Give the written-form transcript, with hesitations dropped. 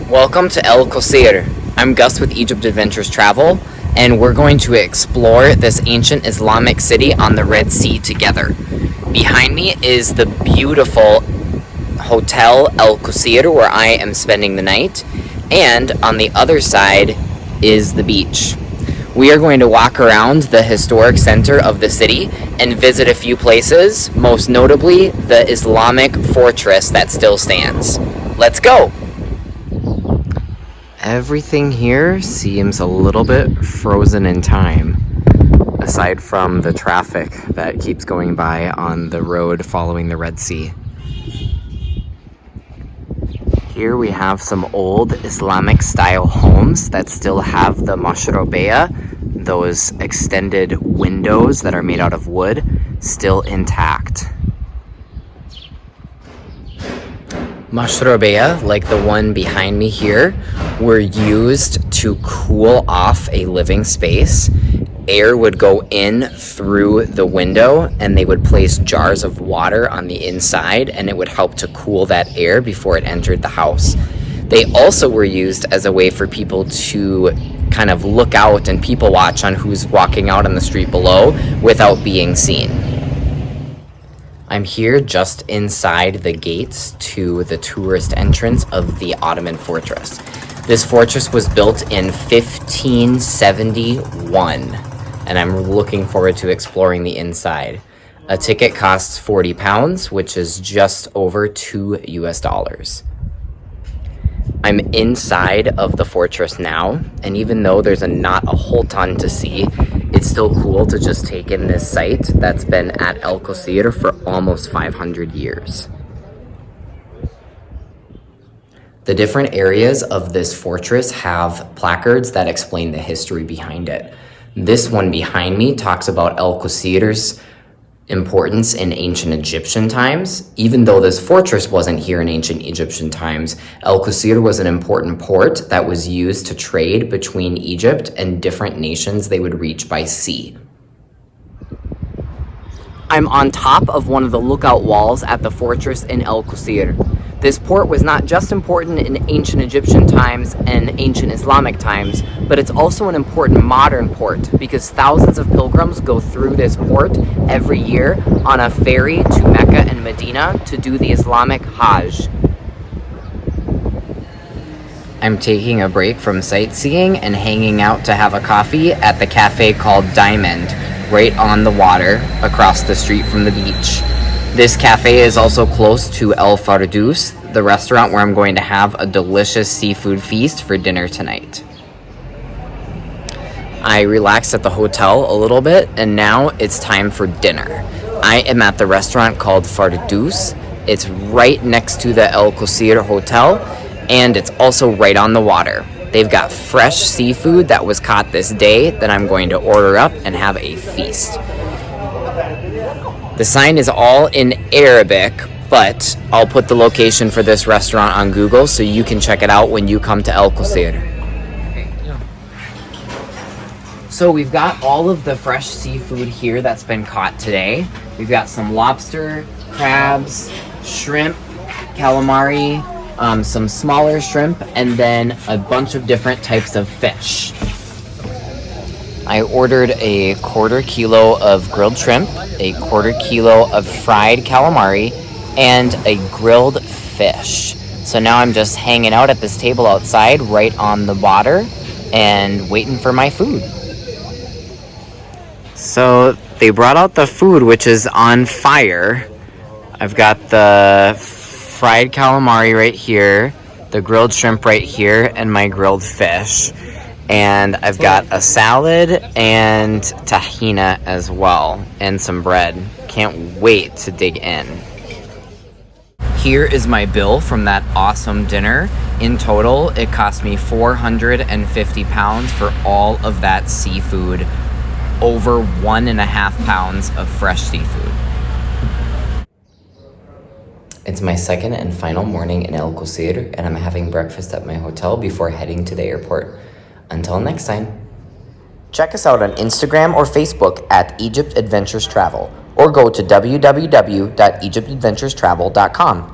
Welcome to El Quseir. I'm Gus with Egypt Adventures Travel, and we're going to explore this ancient Islamic city on the Red Sea together. Behind me is the beautiful Hotel El Quseir, where I am spending the night, and on the other side is the beach. We are going to walk around the historic center of the city and visit a few places, most notably the Islamic fortress that still stands. Let's go! Everything here seems a little bit frozen in time, aside from the traffic that keeps going by on the road following the Red Sea. Here we have some old Islamic style homes that still have the mashrobeya, those extended windows that are made out of wood, still intact. Mashrobeya, like the one behind me here, were used to cool off a living space. Air would go in through the window and they would place jars of water on the inside, and it would help to cool that air before it entered the house. They also were used as a way for people to kind of look out and people watch on who's walking out on the street below without being seen. I'm here just inside the gates to the tourist entrance of the Ottoman fortress. This fortress was built in 1571, and I'm looking forward to exploring the inside. A ticket costs £40, which is just over $2. I'm inside of the fortress now, and even though there's not a whole ton to see, it's still cool to just take in this site that's been at El Quseir for almost 500 years. The different areas of this fortress have placards that explain the history behind it. This one behind me talks about El Quseir's importance in ancient Egyptian times. Even though this fortress wasn't here in ancient Egyptian times, El Quseir was an important port that was used to trade between Egypt and different nations they would reach by sea. I'm on top of one of the lookout walls at the fortress in El Quseir. This port was not just important in ancient Egyptian times and ancient Islamic times, but it's also an important modern port because thousands of pilgrims go through this port every year on a ferry to Mecca and Medina to do the Islamic Hajj. I'm taking a break from sightseeing and hanging out to have a coffee at the cafe called Diamond, right on the water across the street from the beach. This cafe is also close to El Fardous, the restaurant where I'm going to have a delicious seafood feast for dinner tonight. I relaxed at the hotel a little bit, and now it's time for dinner. I am at the restaurant called Fardous. It's right next to the El Quseir Hotel, and it's also right on the water. They've got fresh seafood that was caught this day that I'm going to order up and have a feast. The sign is all in Arabic, but I'll put the location for this restaurant on Google so you can check it out when you come to El Quseir. So we've got all of the fresh seafood here that's been caught today. We've got some lobster, crabs, shrimp, calamari, some smaller shrimp, and then a bunch of different types of fish. I ordered a 1/4 kilo of grilled shrimp, a 1/4 kilo of fried calamari, and a grilled fish. So now I'm just hanging out at this table outside right on the water and waiting for my food. So they brought out the food, which is on fire. I've got the fried calamari right here, the grilled shrimp right here, and my grilled fish. And I've got a salad and tahina as well, and some bread. Can't wait to dig in. Here is my bill from that awesome dinner. In total, it cost me £450 for all of that seafood, over 1.5 pounds of fresh seafood. It's my second and final morning in El Quseir, and I'm having breakfast at my hotel before heading to the airport. Until next time. Check us out on Instagram or Facebook at Egypt Adventures Travel, or go to www.egyptadventurestravel.com.